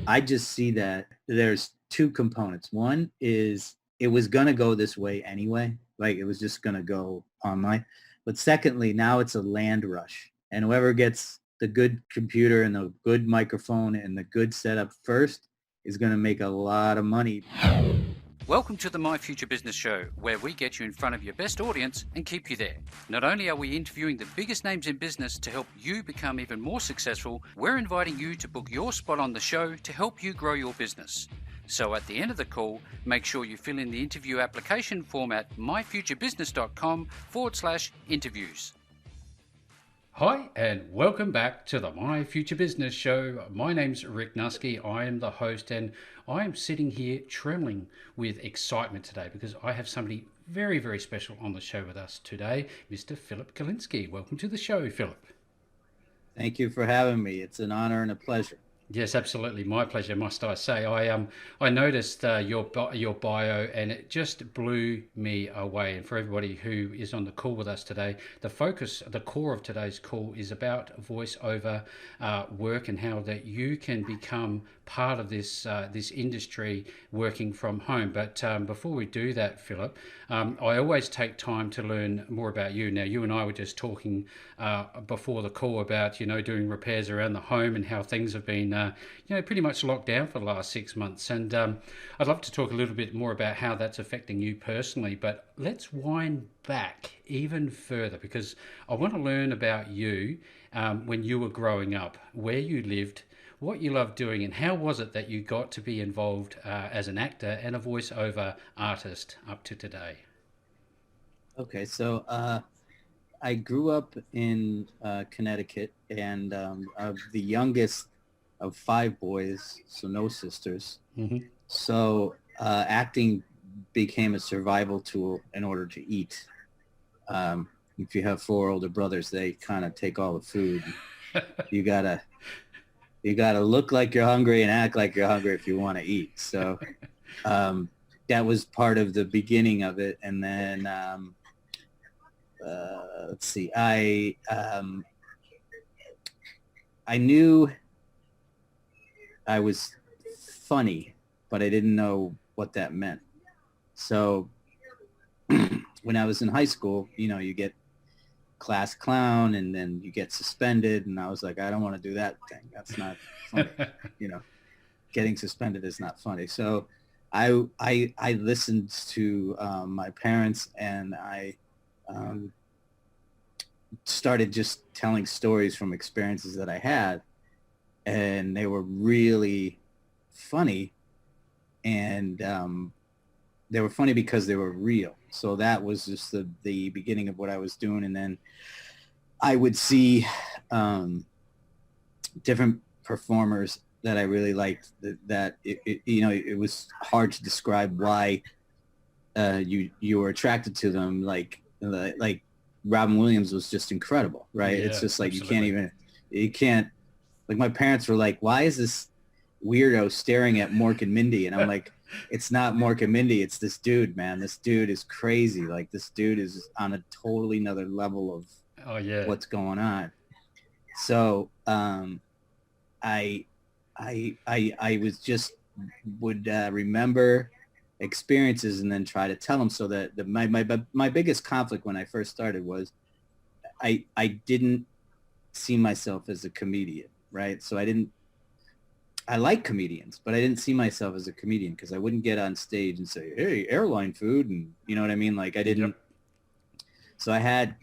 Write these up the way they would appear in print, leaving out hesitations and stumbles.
I just see that there's two components. One is it was going to go this way anyway. Like it was just going to go online. But secondly, now it's a land rush. And whoever gets the good computer and the good microphone and the good setup first is going to make a lot of money. Welcome to the My Future Business Show, where we get you in front of your best audience and keep you there. Not only are we interviewing the biggest names in business to help you become even more successful, we're inviting you to book your spot on the show to help you grow your business. So at the end of the call, make sure you fill in the interview application form at myfuturebusiness.com/interviews. Hi, and welcome back to the My Future Business Show. My name's Rick Nusky. I am the host, and I am sitting here trembling with excitement today because I have somebody very, very special on the show with us today, Mr. Philip Galinsky. Welcome to the show, Philip. Thank you for having me. It's an honor and a pleasure. Yes, absolutely. My pleasure, must I say. I noticed your bio, and it just blew me away. And for everybody who is on the call with us today, the core of today's call is about voiceover work and how that you can become part of this industry working from home. But before we do that, Philip, I always take time to learn more about you. Now, you and I were just talking before the call about doing repairs around the home and how things have been pretty much locked down for the last 6 months. And I'd love to talk a little bit more about how that's affecting you personally. But let's wind back even further because I want to learn about you when you were growing up, where you lived, what you loved doing, and how was it that you got to be involved as an actor and a voiceover artist up to today? Okay, so I grew up in Connecticut, and I'm the youngest of 5 boys, so no sisters. Mm-hmm. So acting became a survival tool in order to eat. If you have 4 older brothers, they kind of take all the food. You gotta look like you're hungry and act like you're hungry if you want to eat. So that was part of the beginning of it. And then let's see, I knew I was funny, but I didn't know what that meant. So when I was in high school, you get class clown and then you get suspended, and I was like, I don't want to do that thing. That's not funny. Getting suspended is not funny. So I listened to my parents, and I started just telling stories from experiences that I had, and they were really funny, and they were funny because they were real. So that was just the beginning of what I was doing. And then I would see different performers that I really liked, that it was hard to describe why you were attracted to them. Like Robin Williams was just incredible, right? Yeah, it's just like absolutely. you can't, like my parents were like, why is this weirdo staring at Mork and Mindy? And I'm like, it's not Mork and Mindy. It's this dude, man. This dude is crazy. Like this dude is on a totally another level of what's going on. So I was just would remember experiences and then try to tell them. So that my biggest conflict when I first started was I didn't see myself as a comedian, right? So I like comedians, but I didn't see myself as a comedian because I wouldn't get on stage and say, hey, airline food. And you know what I mean? Like I didn't. Yep. So I had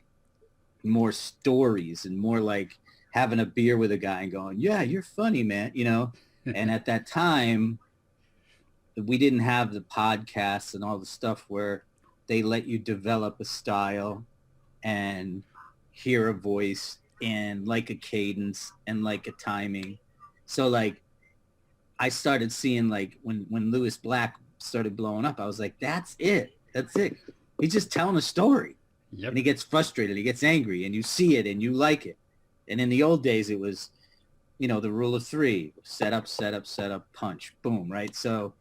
more stories and more like having a beer with a guy and going, yeah, you're funny, man. And at that time, we didn't have the podcasts and all the stuff where they let you develop a style and hear a voice and like a cadence and like a timing. So like, I started seeing like when Lewis Black started blowing up, I was like, that's it. He's just telling a story. Yep. And he gets frustrated, he gets angry, and you see it and you like it. And in the old days, it was, the rule of 3, set up, punch, boom, right? So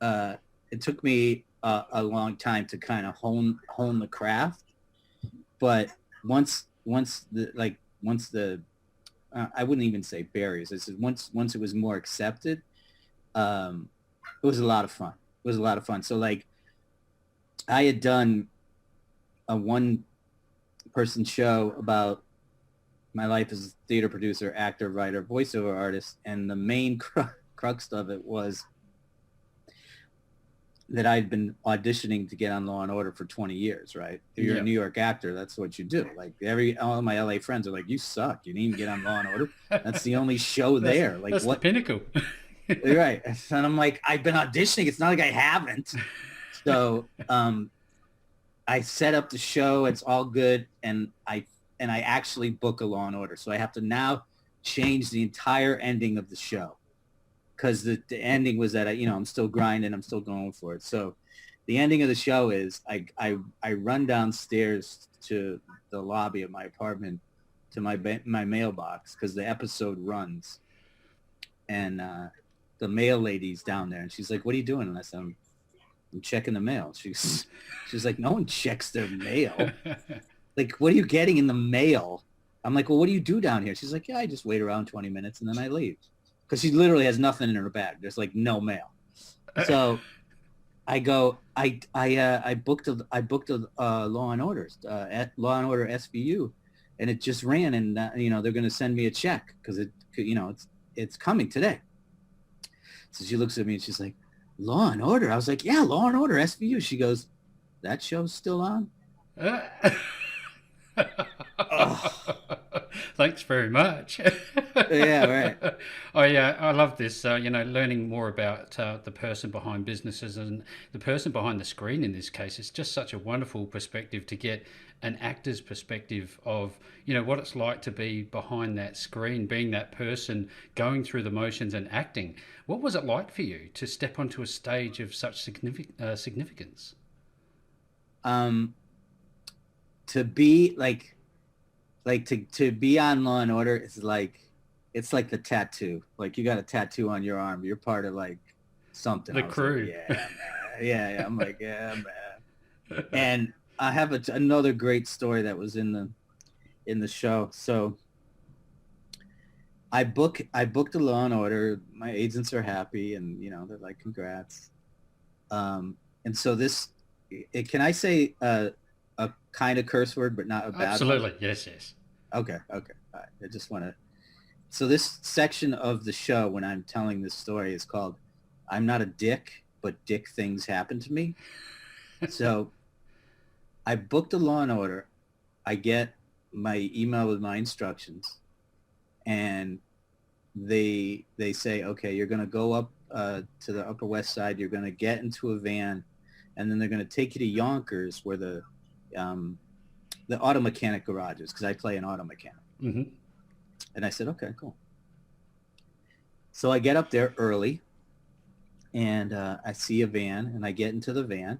it took me a long time to kind of hone the craft. But once the I wouldn't even say barriers. I said once it was more accepted, It was a lot of fun. It was a lot of fun. So like I had done a one person show about my life as a theater producer, actor, writer, voiceover artist. And the main crux of it was that I'd been auditioning to get on Law and Order for 20 years, right? If you're a Yeah. New York actor, that's what you do. Like all my LA friends are like, you suck. You didn't even get on Law and Order. That's the only show there. Like That's the what? pinnacle. Right. And I'm like, I've been auditioning. It's not like I haven't. So I set up the show. It's all good. And I actually book a Law and Order. So I have to now change the entire ending of the show. Because the ending was that I'm still grinding, I'm still going for it. So the ending of the show is I run downstairs to the lobby of my apartment to my mailbox because the episode runs, and the mail lady's down there, and she's like, "What are you doing?" And I said, "I'm checking the mail." She's like, "No one checks their mail. Like, what are you getting in the mail?" I'm like, "Well, what do you do down here?" She's like, "Yeah, I just wait around 20 minutes and then I leave." Because she literally has nothing in her bag. There's like no mail. So I go, I booked a Law and Order, Law and Order SVU, and it just ran, and they're going to send me a check because it's coming today. So she looks at me and she's like, Law and Order. I was like, yeah, Law and Order SVU. She goes, that show's still on. Thanks very much. Yeah, right. I love this. Learning more about the person behind businesses and the person behind the screen. In this case, it's just such a wonderful perspective to get an actor's perspective of what it's like to be behind that screen, being that person, going through the motions and acting. What was it like for you to step onto a stage of such significance? To be to be on Law and Order is like, it's like the tattoo. Like you got a tattoo on your arm. You're part of like something. The I was like, crew. yeah, man. Yeah. I'm like, yeah, man. And I have another great story that was in the show. So I booked a Law and Order. My agents are happy, and they're like, congrats. And so can I say a kind of curse word, but not a bad Absolutely. one? Yes. Okay. All right. I just want to. So this section of the show, when I'm telling this story, is called "I'm Not a Dick, but Dick Things Happen to Me." So I booked a Law and Order. I get my email with my instructions, and they say, okay, you're going to go up to the Upper West Side. You're going to get into a van, and then they're going to take you to Yonkers, where the auto mechanic garage is, because I play an auto mechanic. Mm-hmm. And I said, okay, cool. So I get up there early, and I see a van, and I get into the van,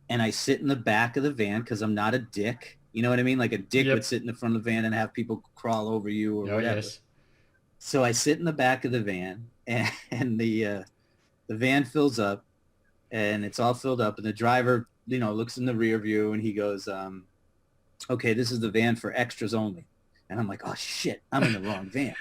and I sit in the back of the van because I'm not a dick. You know what I mean? Like a dick Yep. would sit in the front of the van and have people crawl over you or whatever. Yes. So I sit in the back of the van, and the van fills up, and it's all filled up, and the driver, looks in the rear view, and he goes, okay, this is the van for extras only. And I'm like, oh shit, I'm in the wrong van.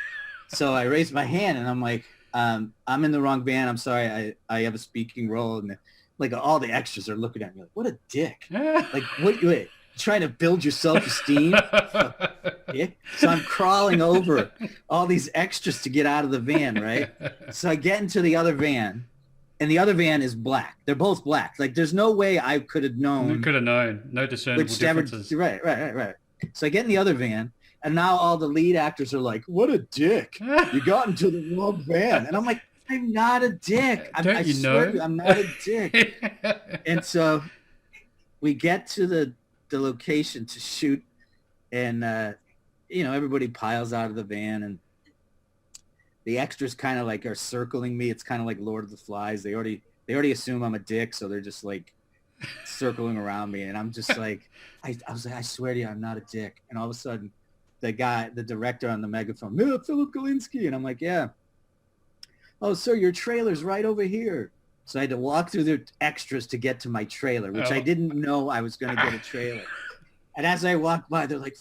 So I raise my hand and I'm like, I'm in the wrong van. I'm sorry. I have a speaking role. And like all the extras are looking at me like, what a dick. Like, wait, trying to build your self-esteem? So I'm crawling over all these extras to get out of the van, right? So I get into the other van, and the other van is black. They're both black. Like, there's no way I could have known. You could have known. No discernible differences. Right. So I get in the other van, and now all the lead actors are like, what a dick. You got into the wrong van. And I'm like, I'm not a dick. I swear to you, I'm not a dick. And so we get to the location to shoot, and everybody piles out of the van, and the extras kind of like are circling me. It's kind of like Lord of the Flies. They already assume I'm a dick, so they're just like circling around me, and I'm just like, I was like, I swear to you, I'm not a dick. And all of a sudden, the director on the megaphone, Philip Galinsky, and I'm like, yeah. Oh, sir, your trailer's right over here. So I had to walk through the extras to get to my trailer, which I didn't know I was going to get a trailer. And as I walked by, they're like,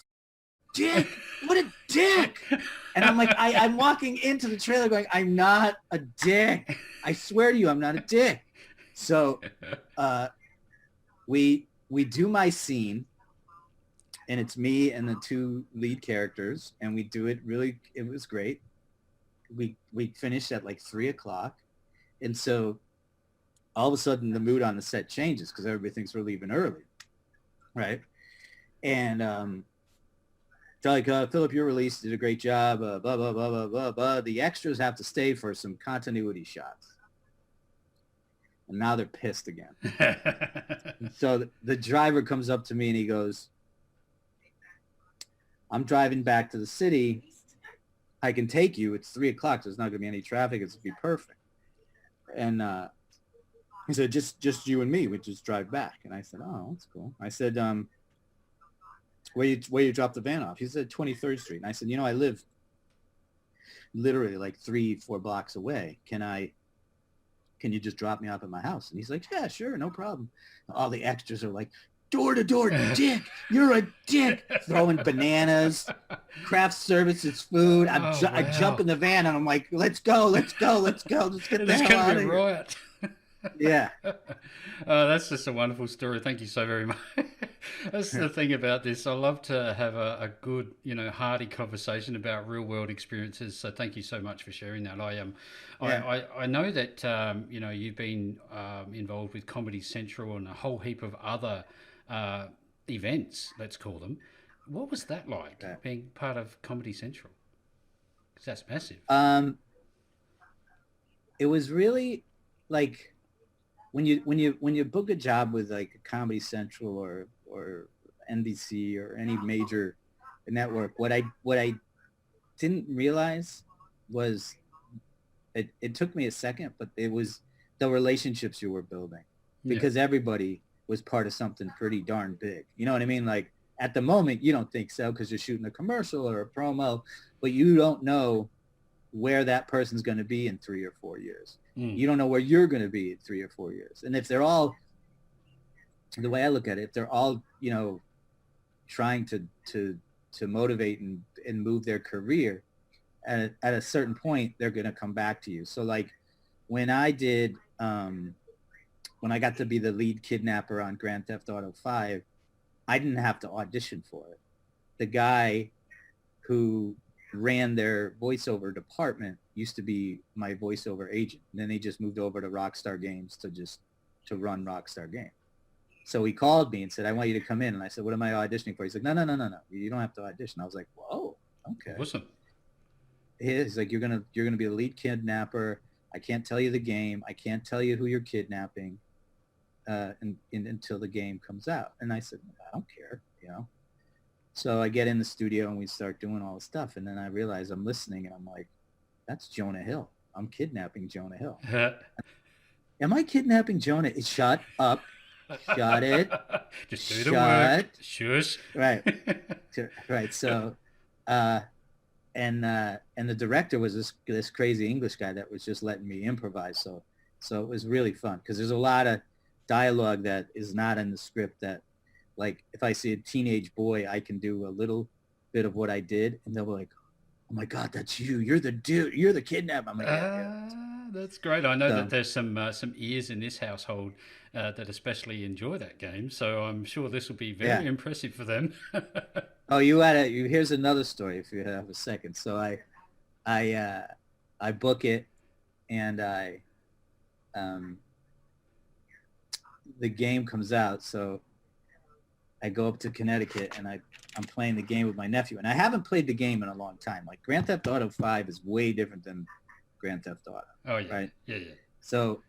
dick. What a dick. And I'm like, I'm walking into the trailer going, I'm not a dick. I swear to you, I'm not a dick. So we do my scene, and it's me and the two lead characters, and we do it really, it was great. We finished at like 3:00. And so all of a sudden the mood on the set changes because everybody thinks we're leaving early. Right. And they're like, Philip, you're released, did a great job, blah, blah, blah, blah, blah, blah. The extras have to stay for some continuity shots. And now they're pissed again. So the driver comes up to me and he goes, I'm driving back to the city. I can take you. It's 3:00. There's not going to be any traffic. It's going to be perfect. And he said, just you and me. We just drive back. And I said, oh, that's cool. I said, where you drop the van off? He said 23rd Street. And I said, I live literally like 3-4 blocks away. Can you just drop me off at my house? And he's like, yeah, sure, no problem. All the extras are like, door to door, dick, you're a dick, throwing bananas, craft services, food. I jump in the van and I'm like, let's go, let's get the hell out of here. Riot. Yeah. That's just a wonderful story. Thank you so very much. That's the thing about this. I love to have a good, hearty conversation about real world experiences. So thank you so much for sharing that. I know that you've been involved with Comedy Central and a whole heap of other events, let's call them. What was that like, being part of Comedy Central? Because that's massive. It was really like when you book a job with like Comedy Central or NBC or any major network, what I didn't realize was it took me a second, but it was the relationships you were building, because everybody was part of something pretty darn big. You know what I mean? Like at the moment, you don't think so because you're shooting a commercial or a promo, but you don't know where that person's going to be in 3 or 4 years. You don't know where you're going to be in 3 or 4 years. And if they're all, the way I look at it, if they're all, trying to motivate and move their career, at a certain point, they're going to come back to you. So like when I did, when I got to be the lead kidnapper on Grand Theft Auto 5, I didn't have to audition for it. The guy who ran their voiceover department used to be my voiceover agent. And then they just moved over to Rockstar Games to run Rockstar Games. So he called me and said, I want you to come in. And I said, what am I auditioning for? He's like, no. You don't have to audition. I was like, whoa, okay. Awesome. He's like, you're gonna be the lead kidnapper. I can't tell you the game. I can't tell you who you're kidnapping until the game comes out. And I said, I don't care, So I get in the studio and we start doing all the stuff. And then I realize I'm listening and I'm like, that's Jonah Hill. I'm kidnapping Jonah Hill. Am I kidnapping Jonah? Shut up. Shut it. Just do the work. Shush. Right. Right. So, and the director was this crazy English guy that was just letting me improvise. So it was really fun because there's a lot of dialogue that is not in the script that, like, if I see a teenage boy, I can do a little bit of what I did, and they'll be like, oh my God, that's you. You're the dude. You're the kidnapper. I'm like, yeah. That's great. I know that there's some ears in this household that especially enjoy that game. So I'm sure this will be very impressive for them. Oh, here's another story if you have a second. So I book it, and the game comes out. So I go up to Connecticut and I'm playing the game with my nephew, and I haven't played the game in a long time. Like Grand Theft Auto 5 is way different than Grand Theft Auto. Oh yeah. Right? Yeah. So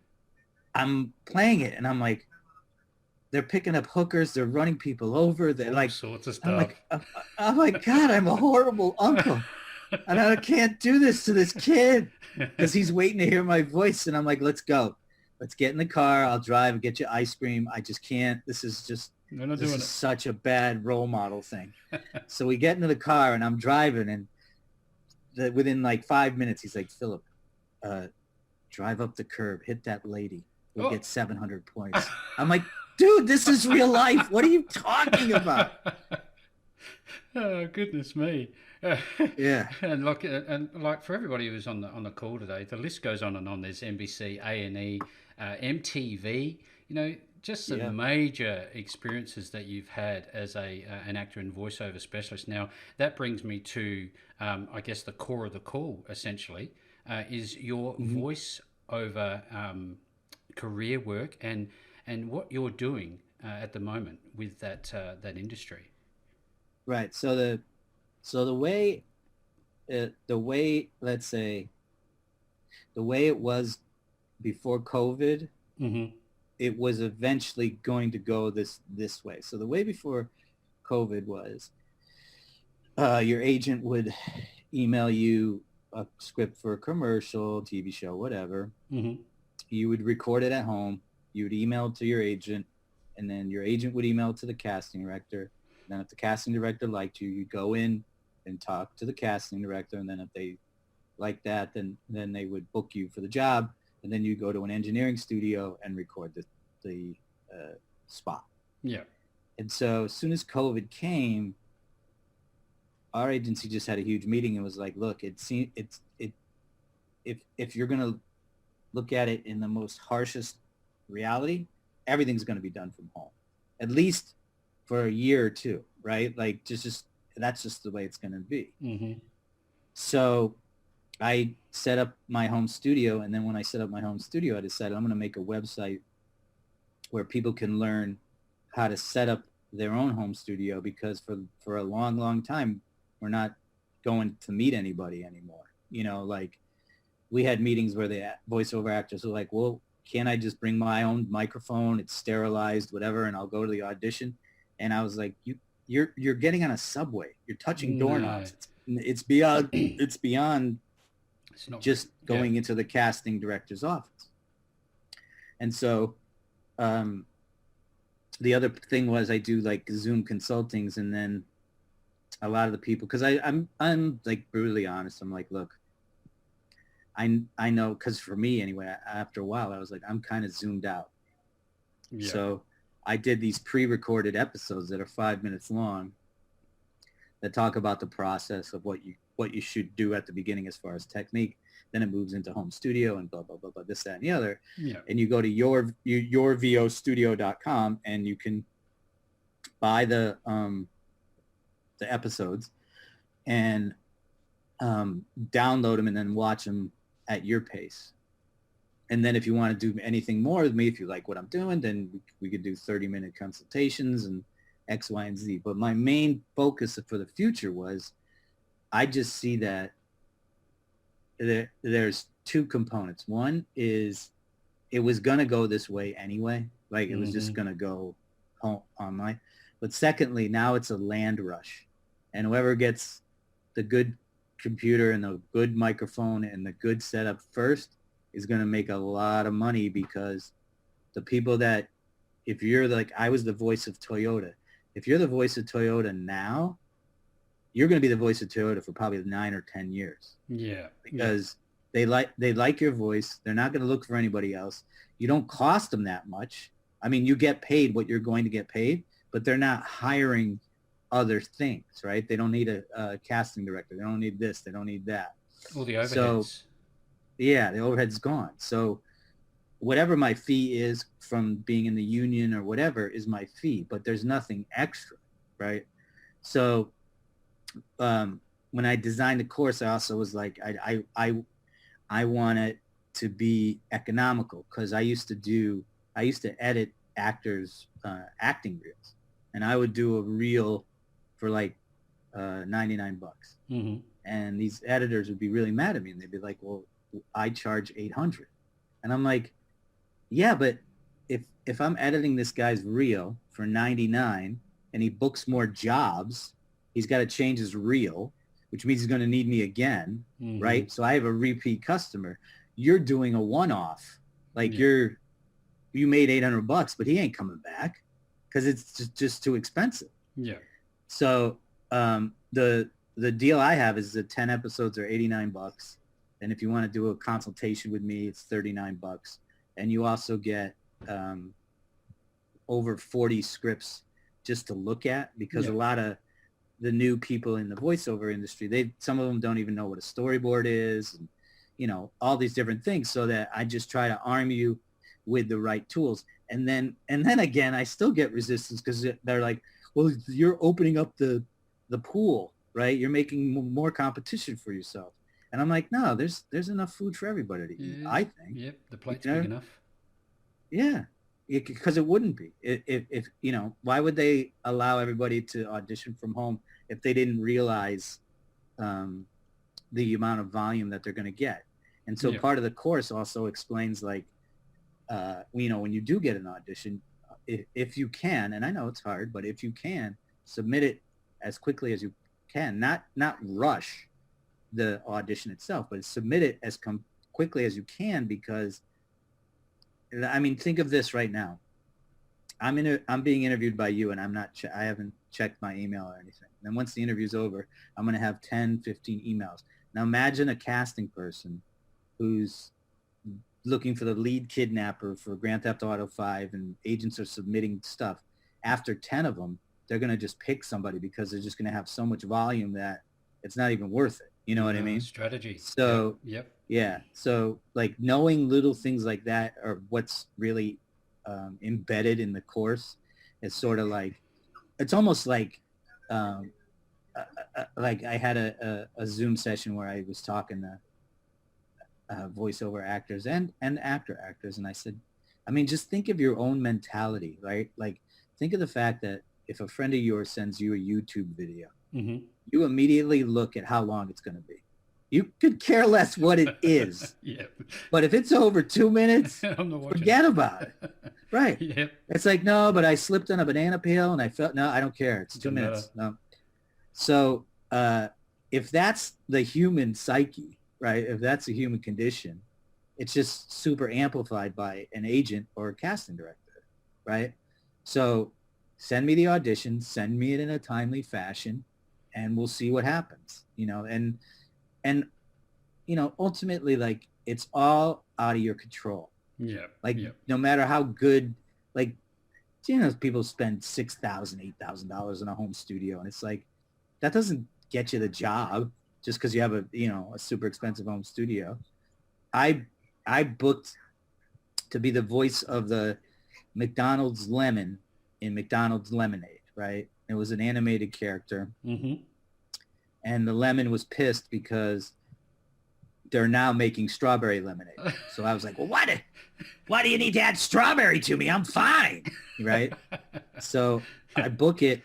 I'm playing it and I'm like, they're picking up hookers, they're running people over, they're like sorts of stuff. I'm like, God, I'm a horrible uncle. And I can't do this to this kid because he's waiting to hear my voice. And I'm like, let's go. Let's get in the car. I'll drive and get you ice cream. I just can't. This is such a bad role model thing. So we get into the car and I'm driving, and within like 5 minutes, he's like, Philip, drive up the curb, hit that lady. We'll get 700 points. I'm like, dude, this is real life. What are you talking about? Oh goodness me! Uh, Yeah. and like for everybody who's on the call today, the list goes on and on. There's NBC, A&E, MTV. You know, just Yeah. some major experiences that you've had as a an actor and voiceover specialist. Now that brings me to, I guess, the core of the call. Essentially, is your Hmm. voiceover career work and what you're doing at the moment with that industry. Right. So the way let's say the way it was before COVID, Mm-hmm. it was eventually going to go this way. So the way before COVID was, your agent would email you a script for a commercial, TV show, whatever. Mm-hmm. You would record it at home. You would email it to your agent, and then your agent would email it to the casting director. And then if the casting director liked you, you'd go in and talk to the casting director. And then if they like that, then they would book you for the job. And then you go to an engineering studio and record the spot. Yeah. And so as soon as COVID came, our agency just had a huge meeting and was like, look, it if you're gonna look at it in the most harshest reality, everything's gonna be done from home, at least for a year or two, right? Like just that's just the way it's gonna be. Mm-hmm. So I set up my home studio, and then when I set up my home studio, I decided I'm gonna make a website where people can learn how to set up their own home studio, because for a long time we're not going to meet anybody anymore. Like we had meetings where the voiceover actors were like, well, can't I just bring my own microphone? It's sterilized, whatever, and I'll go to the audition. And I was like, you're getting on a subway. You're touching No, doorknobs. It's beyond it's not. just Yeah. going into the casting director's office. And so the other thing was I do like Zoom consultings, and then a lot of the people, because I'm like brutally honest. I'm like, look, I know, because for me anyway, after a while I was like, I'm kind of zoomed out. Yeah. So I did these pre-recorded episodes that are 5 minutes long that talk about the process of what you should do at the beginning as far as technique. Then it moves into home studio and blah blah blah blah, this, that, and the other. Yeah. And you go to yourvostudio.com and you can buy the episodes and download them and then watch them at your pace. And then if you want to do anything more with me, if you like what I'm doing, then we could do 30-minute consultations and X, Y, and Z. But my main focus for the future was, I just see that there's two components. One is it was going to go this way anyway. Like it was just Mm-hmm. going to go online. But secondly, now it's a land rush. And whoever gets the good computer and the good microphone and the good setup first is going to make a lot of money, because the people that, if you're like, I was the voice of Toyota. If you're the voice of Toyota now, you're going to be the voice of Toyota for probably 9 or 10 years, Yeah. Yeah. because they like your voice. They're not going to look for anybody else. You don't cost them that much. I mean, you get paid what you're going to get paid, but they're not hiring other things, right? They don't need a casting director. They don't need this. They don't need that. All the So overheads. yeah, the overhead's gone. So whatever my fee is from being in the union or whatever is my fee, but there's nothing extra, right? So when I designed the course, I also was like, I want it to be economical, because I used to edit actors acting reels, and I would do a reel for like $99, Mm-hmm. and these editors would be really mad at me, and they'd be like, well, I charge 800, and I'm like, yeah, but if I'm editing this guy's reel for 99 and he books more jobs, he's got to change his reel, which means he's going to need me again, Mm-hmm. right? So I have a repeat customer. You're doing a one-off, like Yeah. you made $800, but he ain't coming back because it's just too expensive. Yeah. So the deal I have is that 10 episodes are $89, and if you want to do a consultation with me, it's $39, and you also get over 40 scripts just to look at, because Yeah. a lot of the new people in the voiceover industry, some of them don't even know what a storyboard is, and all these different things. So that I just try to arm you with the right tools. And then again, I still get resistance because they're like, well, you're opening up the pool, right? You're making more competition for yourself. And I'm like, no, there's enough food for everybody to eat, Yeah. I think. Yep. The plate's big enough. Yeah, because it wouldn't be. If why would they allow everybody to audition from home if they didn't realize the amount of volume that they're going to get? And so part of the course also explains, like, when you do get an audition, if you can, and I know it's hard, but if you can, submit it as quickly as you can. Not rush the audition itself, but submit it as quickly as you can, because I mean, think of this right now. I'm being interviewed by you, and I haven't checked my email or anything. And once the interview's over, I'm going to have 10, 15 emails. Now imagine a casting person who's looking for the lead kidnapper for Grand Theft Auto 5, and agents are submitting stuff. After 10 of them, they're going to just pick somebody because they're just going to have so much volume that it's not even worth it. You know what I mean? Strategy. So, yep. Yeah. So, like, knowing little things like that are what's really embedded in the course. Is sort of like, it's almost like I had a Zoom session where I was talking to voiceover actors and actors, and I said, I mean, just think of your own mentality, right? Like, think of the fact that if a friend of yours sends you a YouTube video, you immediately look at how long it's going to be. You could care less what it is. But if it's over 2 minutes, forget about it. Right. Yep. It's like, no, but I slipped on a banana peel and I felt, no, I don't care. It's 2 minutes. No. So if that's the human psyche, right? If that's a human condition, it's just super amplified by an agent or a casting director, right? So send me the audition, send me it in a timely fashion, and we'll see what happens, and ultimately, like, it's all out of your control. No matter how good, like, people spend $6,000, $8,000 in a home studio, and it's like, that doesn't get you the job just because you have a super expensive home studio. I booked to be the voice of the McDonald's lemon in McDonald's Lemonade, right? It was an animated character. And the lemon was pissed because they're now making strawberry lemonade. So I was like, well, why do you need to add strawberry to me? I'm fine, right? So I book it.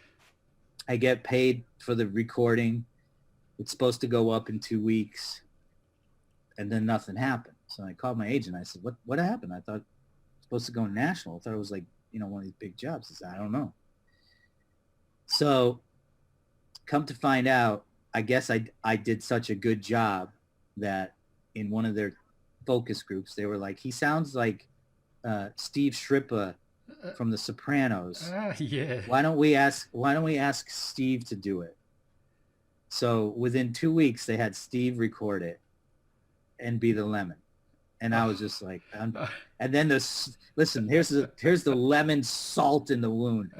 I get paid for the recording. It's supposed to go up in 2 weeks. And then nothing happened. So I called my agent. I said, what happened? I thought it was supposed to go national. I thought it was like, one of these big jobs. He said, I don't know. So come to find out, I guess I did such a good job that in one of their focus groups, they were like, he sounds like Steve Shrippa from The Sopranos. Yeah. Why don't we ask Steve to do it? So within 2 weeks, they had Steve record it and be the lemon. And I was just like, and then here's the lemon salt in the wound.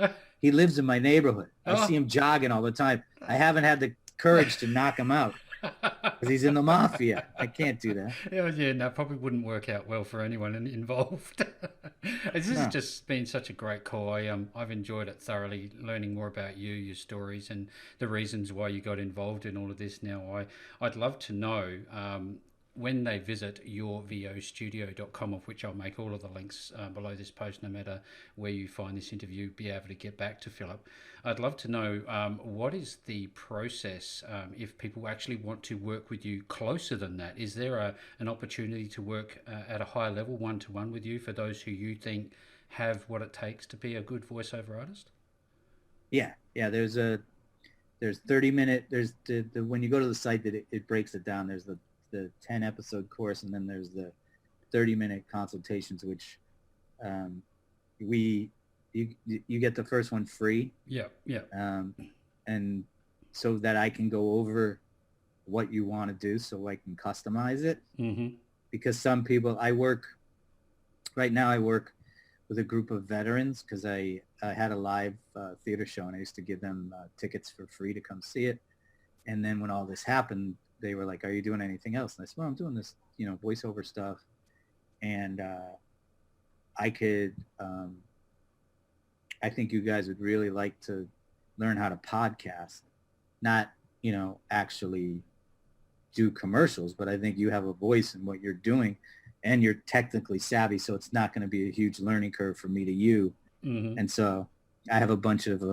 He lives in my neighborhood. I see him jogging all the time. I haven't had the courage to knock him out because he's in the mafia. I can't do that. Yeah, no, probably wouldn't work out well for anyone involved. This has just been such a great call. I've enjoyed it thoroughly, learning more about you, your stories, and the reasons why you got involved in all of this. Now, I'd love to know when they visit yourvostudio.com, of which I'll make all of the links below this post, no matter where you find this interview, be able to get back to Philip. I'd love to know what is the process if people actually want to work with you closer than that? Is there an opportunity to work at a higher level, one-to-one with you, for those who you think have what it takes to be a good voiceover artist? Yeah. There's 30-minute. There's when you go to the site, that it breaks it down. There's the 10 episode course, and then there's the 30-minute consultations, which you get the first one free. Yeah. And so that I can go over what you want to do, so I can customize it. Because some people, I work with a group of veterans because I had a live theater show and I used to give them tickets for free to come see it. And then when all this happened, they were like, "Are you doing anything else?" And I said, "Well, I'm doing this, voiceover stuff." And I could, I think you guys would really like to learn how to podcast, not, actually do commercials, but I think you have a voice in what you're doing and you're technically savvy. So it's not going to be a huge learning curve from me to you. Mm-hmm. And so I have a bunch of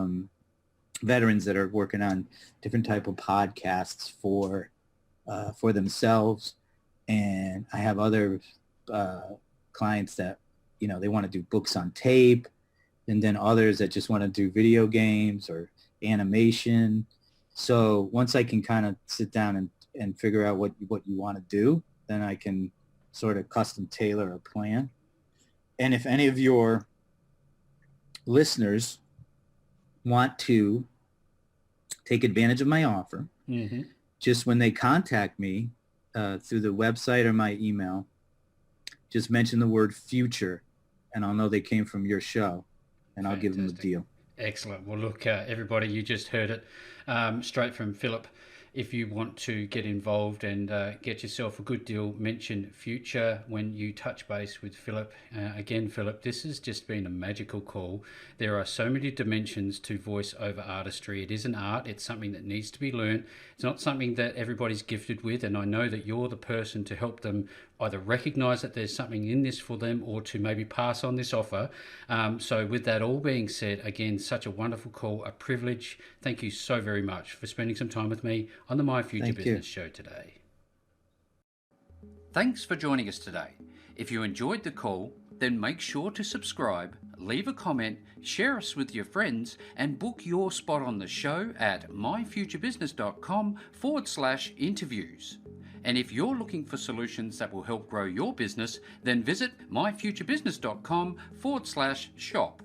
veterans that are working on different type of podcasts for themselves. And I have other clients that, they want to do books on tape, and then others that just want to do video games or animation. So once I can kind of sit down and figure out what you want to do, then I can sort of custom tailor a plan. And if any of your listeners want to take advantage of my offer, Mm-hmm. just when they contact me through the website or my email, just mention the word future, and I'll know they came from your show, and I'll give them the deal. Excellent. Well, look, everybody, you just heard it straight from Philip. If you want to get involved and get yourself a good deal, mention future when you touch base with Philip. Again, Philip, this has just been a magical call. There are so many dimensions to voice-over artistry. It is an art. It's something that needs to be learned. It's not something that everybody's gifted with, and I know that you're the person to help them either recognize that there's something in this for them or to maybe pass on this offer. So with that all being said, again, such a wonderful call, a privilege. Thank you so very much for spending some time with me on the My Future Business show today. Thanks for joining us today. If you enjoyed the call, then make sure to subscribe, leave a comment, share us with your friends, and book your spot on the show at myfuturebusiness.com/interviews. And if you're looking for solutions that will help grow your business, then visit myfuturebusiness.com/shop.